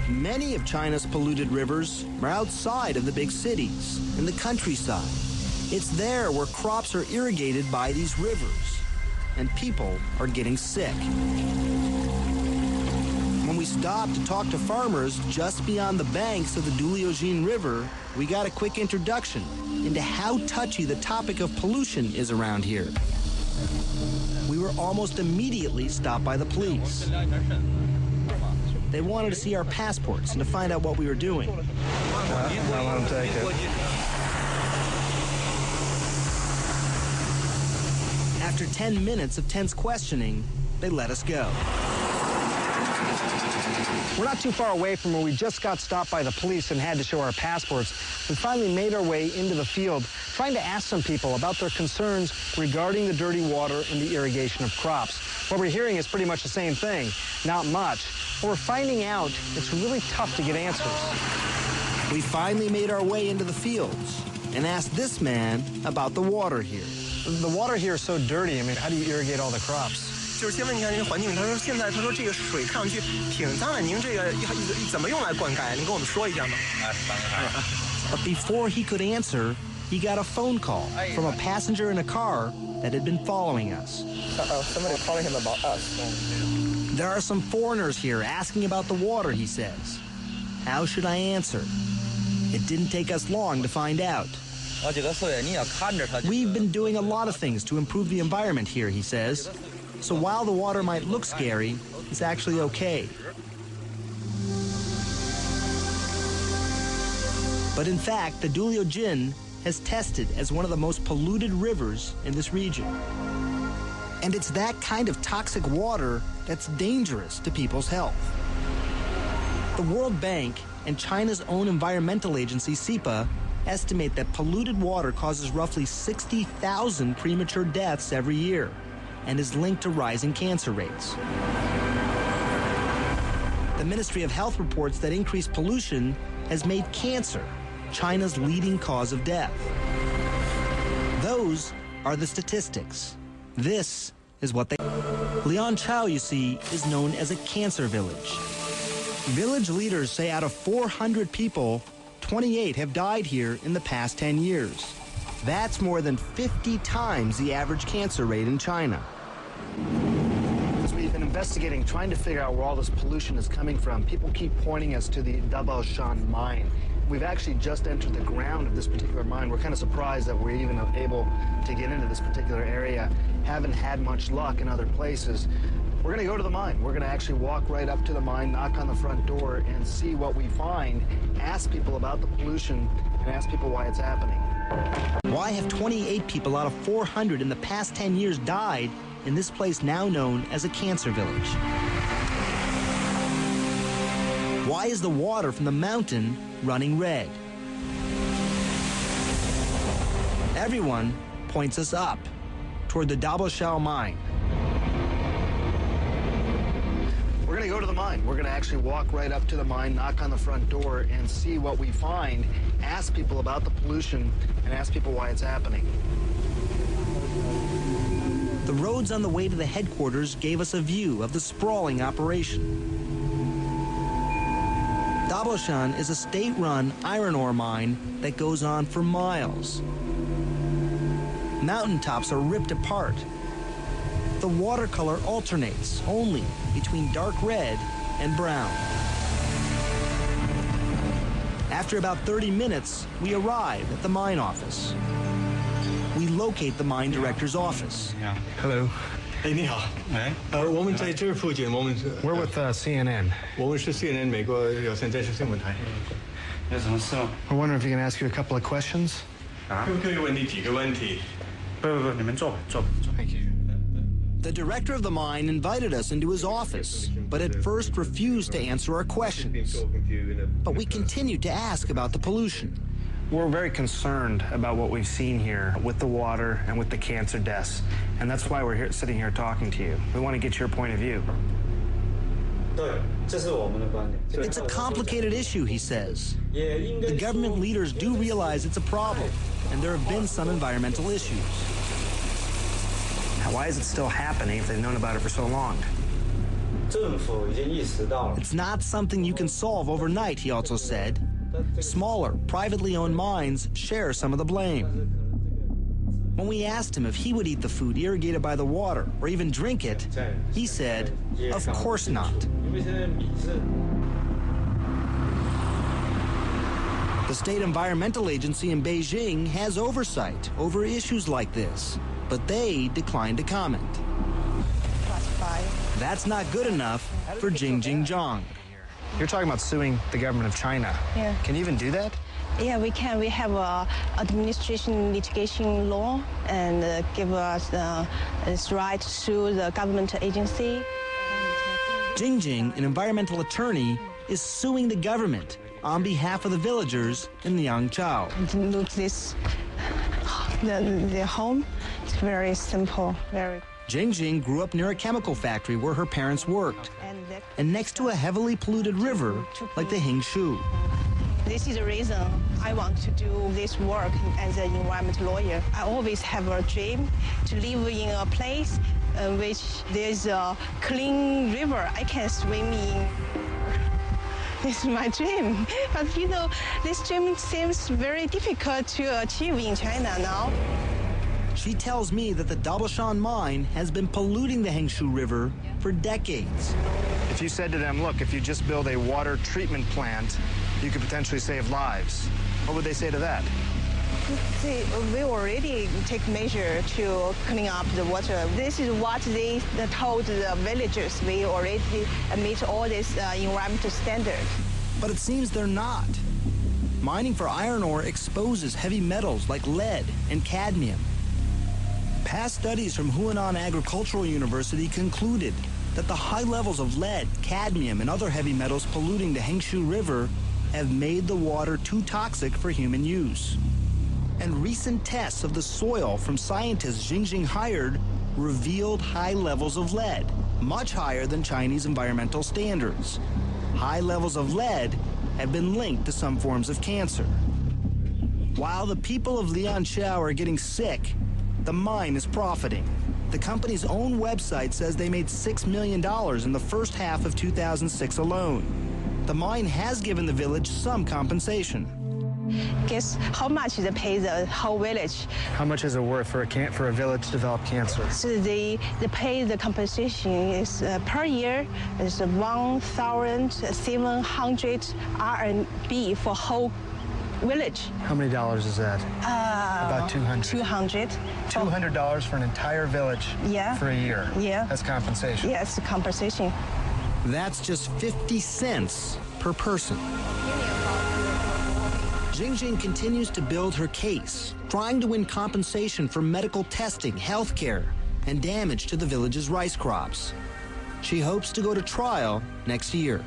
Many of China's polluted rivers are outside of the big cities, in the countryside. It's there where crops are irrigated by these rivers, and people are getting sick. When we stopped to talk to farmers just beyond the banks of the Duliojin River, we got a quick introduction into how touchy the topic of pollution is around here. We were almost immediately stopped by the police. They wanted to see our passports and to find out what we were doing. I'll let them take it. After 10 minutes of tense questioning, they let us go. We're not too far away from where we just got stopped by the police and had to show our passports. We finally made our way into the field, trying to ask some people about their concerns regarding the dirty water and the irrigation of crops. What we're hearing is pretty much the same thing, not much. What we're finding out, it's really tough to get answers. We finally made our way into the fields and asked this man about the water here. The water here is so dirty. I mean, how do you irrigate all the crops? 就是先问一下您的环境，他说现在这个水看上去挺脏的，您这个怎么用来灌溉？您跟我们说一下吗？ But before he could answer, he got a phone call from a passenger in a car that had been following us. Somebody calling him about us. There are some foreigners here asking about the water, he says. How should I answer? It didn't take us long to find out. We've been doing a lot of things to improve the environment here, he says. So while the water might look scary, it's actually okay. But in fact, the Duliojin has tested as one of the most polluted rivers in this region. And it's that kind of toxic water that's dangerous to people's health. The World Bank and China's own environmental agency, SIPA, estimate that polluted water causes roughly 60,000 premature deaths every year and is linked to rising cancer rates. The Ministry of Health reports that increased pollution has made cancer China's leading cause of death. Those are the statistics. This is what they... Lianchao, you see, is known as a cancer village. Village leaders say out of 400 people, 28 have died here in the past 10 years. That's more than 50 times the average cancer rate in China. As we've been investigating, trying to figure out where all this pollution is coming from, people keep pointing us to the Dabaoshan mine. We've actually just entered the ground of this particular mine. We're kind of surprised that we're even able to get into this particular area. Haven't had much luck in other places. We're going to go to the mine. We're going to actually walk right up to the mine, knock on the front door, and see what we find, ask people about the pollution, and ask people why it's happening. Why have 28 people out of 400 in the past 10 years died in this place now known as a cancer village? Why is the water from the mountain running red? Everyone points us up, toward the Dabaoshao mine. We're going to go to the mine. We're going to actually walk right up to the mine, knock on the front door, and see what we find, ask people about the pollution, and ask people why it's happening. The roads on the way to the headquarters gave us a view of the sprawling operation. Dabaoshan is a state-run iron ore mine that goes on for miles. Mountaintops are ripped apart. The watercolor alternates only between dark red and brown. After about 30 minutes, we arrive at the mine office. We locate the mine director's office. Yeah. Hello. 哎，你好，我们在这附近，我们 We're with CNN. 我们是 CNN 美国有线电视新闻台。有什么事吗？ I wonder if you can ask you a couple of questions. 可以问你几个问题？不，你们坐吧，坐吧。 Thank you. The director of the mine invited us into his office, but at first refused to answer our questions. But we continued to ask about the pollution. We're very concerned about what we've seen here with the water and with the cancer deaths, and that's why we're sitting here talking to you. We want to get your point of view. It's a complicated issue, he says. The government leaders do realize it's a problem, and there have been some environmental issues. Now, why is it still happening if they've known about it for so long? It's not something you can solve overnight, he also said. Smaller, privately owned mines share some of the blame. When we asked him if he would eat the food irrigated by the water or even drink it, he said, of course not. The State Environmental Agency in Beijing has oversight over issues like this, but they declined to comment. That's not good enough for Jingjing Zhang. You're talking about suing the government of China. Yeah. Can you even do that? Yeah, we can. We have a administration litigation law and give us this right to sue the government agency. Jingjing, an environmental attorney, is suing the government on behalf of the villagers in Yangzhou. Look, the home is very simple, very. Jingjing grew up near a chemical factory where her parents worked, and next to a heavily polluted river like the Hingshu. This is the reason I want to do this work as an environmental lawyer. I always have a dream to live in a place which there's a clean river I can swim in. This is my dream. But you know, this dream seems very difficult to achieve in China now. She tells me that the Dabashan mine has been polluting the Hingshu River for decades. If you said to them, look, if you just build a water treatment plant, you could potentially save lives, what would they say to that? We already take measure to clean up the water. This is what they told the villagers. We already meet all these environmental standards. But it seems they're not. Mining for iron ore exposes heavy metals like lead and cadmium. Past studies from Huanan Agricultural University concluded that the high levels of lead, cadmium, and other heavy metals polluting the Hingshu River have made the water too toxic for human use. And recent tests of the soil from scientists Jingjing hired revealed high levels of lead, much higher than Chinese environmental standards. High levels of lead have been linked to some forms of cancer. While the people of Lianxiao are getting sick, the mine is profiting. The company's own website says they made $6 million in the first half of 2006 alone. The mine has given the village some compensation. Guess how much they pay the whole village? How much is it worth for a village to develop cancer? So they pay the compensation is per year is 1,700 RMB for whole village. How many dollars is that? About 200. 200. $200 for an entire village for a year. Yeah. That's compensation. Yes, compensation. That's just 50 cents per person. Jingjing continues to build her case, trying to win compensation for medical testing, health care, and damage to the village's rice crops. She hopes to go to trial next year.